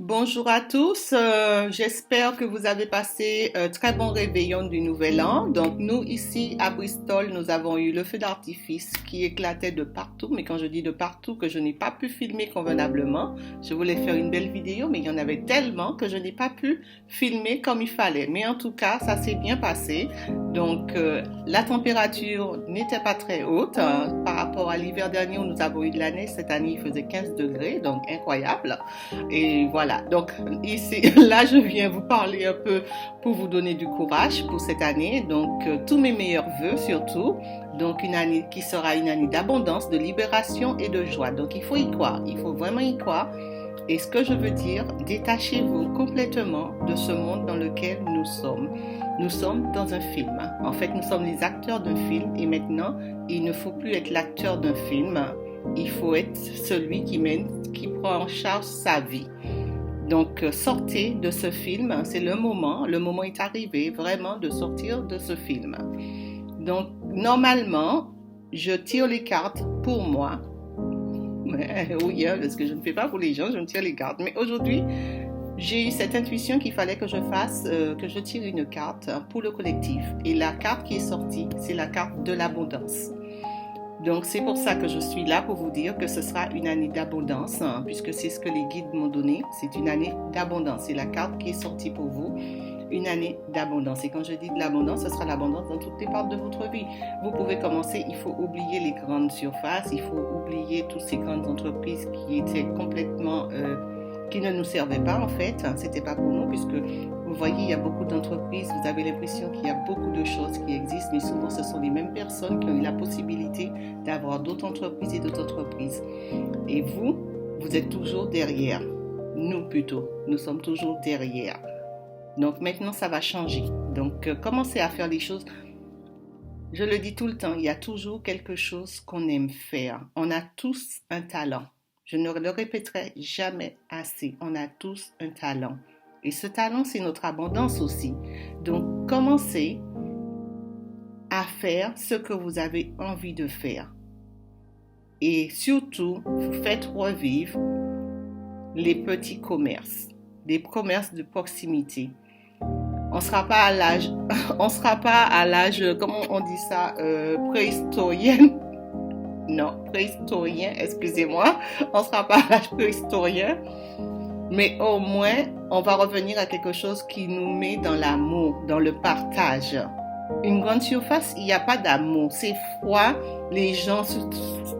Bonjour à tous, j'espère que vous avez passé un très bon réveillon du Nouvel An. Donc nous ici à Bristol, nous avons eu le feu d'artifice qui éclatait de partout, mais quand je dis de partout que je n'ai pas pu filmer convenablement, je voulais faire une belle vidéo, mais il y en avait tellement que je n'ai pas pu filmer comme il fallait. Mais en tout cas, ça s'est bien passé. Donc la température n'était pas très haute par rapport à l'hiver dernier où nous avons eu de la neige. Cette année, il faisait 15 degrés, donc incroyable. Et voilà, donc ici, là, je viens vous parler un peu pour vous donner du courage pour cette année. Donc, tous mes meilleurs vœux surtout. Donc, une année qui sera une année d'abondance, de libération et de joie. Donc, il faut y croire, il faut vraiment y croire. Et ce que je veux dire, détachez-vous complètement de ce monde dans lequel nous sommes. Nous sommes dans un film. En fait, nous sommes les acteurs d'un film et maintenant, il ne faut plus être l'acteur d'un film. Il faut être celui qui prend en charge sa vie. Donc, sortez de ce film, c'est le moment est arrivé vraiment de sortir de ce film. Donc, normalement, je tire les cartes pour moi. Oui, parce que je ne fais pas pour les gens, je me tire les cartes. Mais aujourd'hui, j'ai eu cette intuition qu'il fallait que que je tire une carte pour le collectif. Et la carte qui est sortie, c'est la carte de l'abondance. Donc, c'est pour ça que je suis là pour vous dire que ce sera une année d'abondance, puisque c'est ce que les guides m'ont donné. C'est une année d'abondance. C'est la carte qui est sortie pour vous. Une année d'abondance. Et quand je dis de l'abondance, ce sera l'abondance dans toutes les parts de votre vie. Vous pouvez commencer, il faut oublier les grandes surfaces, il faut oublier toutes ces grandes entreprises qui étaient complètement... qui ne nous servaient pas en fait, c'était pas pour nous puisque vous voyez il y a beaucoup d'entreprises, vous avez l'impression qu'il y a beaucoup de choses qui existent, mais souvent ce sont les mêmes personnes qui ont eu la possibilité d'avoir d'autres entreprises et d'autres entreprises. Et vous êtes toujours derrière, nous plutôt, nous sommes toujours derrière. Donc maintenant ça va changer, donc commencez à faire les choses. Je le dis tout le temps, il y a toujours quelque chose qu'on aime faire, on a tous un talent. Je ne le répéterai jamais assez. On a tous un talent. Et ce talent, c'est notre abondance aussi. Donc, commencez à faire ce que vous avez envie de faire. Et surtout, faites revivre les petits commerces, les commerces de proximité. On sera pas à l'âge, comment on dit ça, préhistorien. Non, préhistorien, excusez-moi, on ne sera pas à l'âge préhistorien, mais au moins, on va revenir à quelque chose qui nous met dans l'amour, dans le partage. Une grande surface, il n'y a pas d'amour, c'est froid, les gens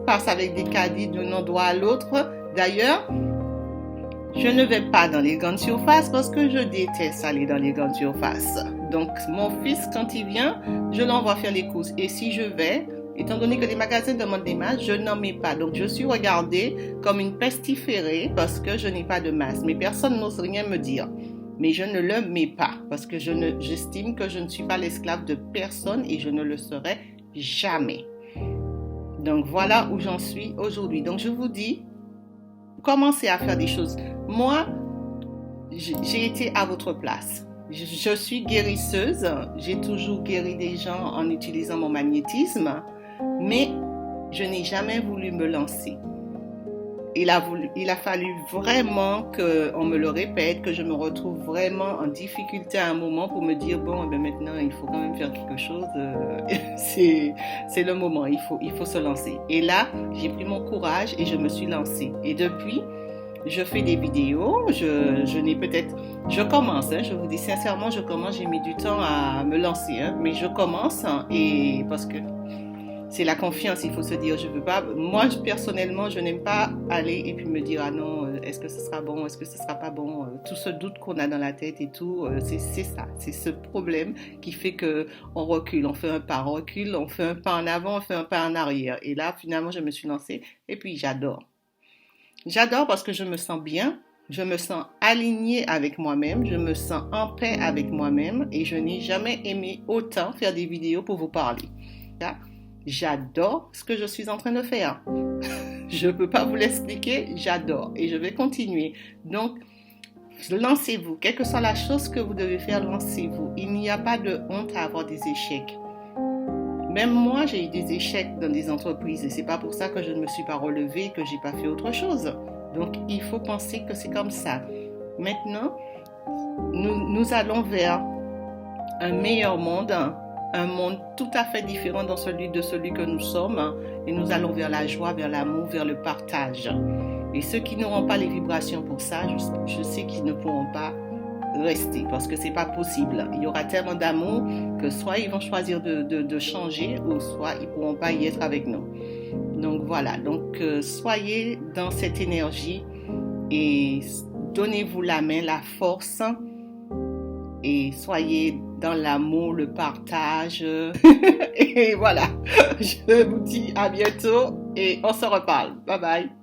passent avec des caddies d'un endroit à l'autre. D'ailleurs, je ne vais pas dans les grandes surfaces parce que je déteste aller dans les grandes surfaces. Donc, mon fils, quand il vient, je l'envoie faire les courses. Et si je vais, étant donné que les magasins demandent des masques, je n'en mets pas. Donc, je suis regardée comme une pestiférée parce que je n'ai pas de masque. Mais personne n'ose rien me dire. Mais je ne le mets pas parce que j'estime que je ne suis pas l'esclave de personne et je ne le serai jamais. Donc, voilà où j'en suis aujourd'hui. Donc, je vous dis, commencez à faire des choses. Moi, j'ai été à votre place. Je suis guérisseuse. J'ai toujours guéri des gens en utilisant mon magnétisme. Mais je n'ai jamais voulu me lancer. Il a fallu vraiment qu'on me le répète, que je me retrouve vraiment en difficulté à un moment pour me dire bon, ben maintenant il faut quand même faire quelque chose. C'est le moment, il faut se lancer. Et là, j'ai pris mon courage et je me suis lancée. Et depuis, je fais des vidéos. Je commence. Je vous dis sincèrement, j'ai mis du temps à me lancer, mais je commence et parce que c'est la confiance, il faut se dire, je veux pas, moi personnellement, je n'aime pas aller et puis me dire, ah non, est-ce que ce sera bon, est-ce que ce sera pas bon, tout ce doute qu'on a dans la tête et tout, c'est ça, c'est ce problème qui fait que on recule, on fait un pas, on recule, on fait un pas en avant, on fait un pas en arrière. Et là, finalement, je me suis lancée et puis j'adore. J'adore parce que je me sens bien, je me sens alignée avec moi-même, je me sens en paix avec moi-même et je n'ai jamais aimé autant faire des vidéos pour vous parler. J'adore ce que je suis en train de faire. Je ne peux pas vous l'expliquer, j'adore et je vais continuer. Donc, lancez-vous. Quelle que soit la chose que vous devez faire, lancez-vous. Il n'y a pas de honte à avoir des échecs. Même moi, j'ai eu des échecs dans des entreprises et c'est pas pour ça que je ne me suis pas relevée, que j'ai pas fait autre chose. Donc, il faut penser que c'est comme ça. Maintenant, nous allons vers un meilleur monde, un monde tout à fait différent de celui que nous sommes, et nous allons vers la joie, vers l'amour, vers le partage. Et ceux qui n'auront pas les vibrations pour ça, je sais qu'ils ne pourront pas rester parce que c'est pas possible. Il y aura tellement d'amour que soit ils vont choisir de changer ou soit ils pourront pas y être avec nous. Donc voilà, donc soyez dans cette énergie et donnez-vous la main, la force et soyez dans l'amour, le partage. Et voilà, je vous dis à bientôt et on se reparle. Bye bye.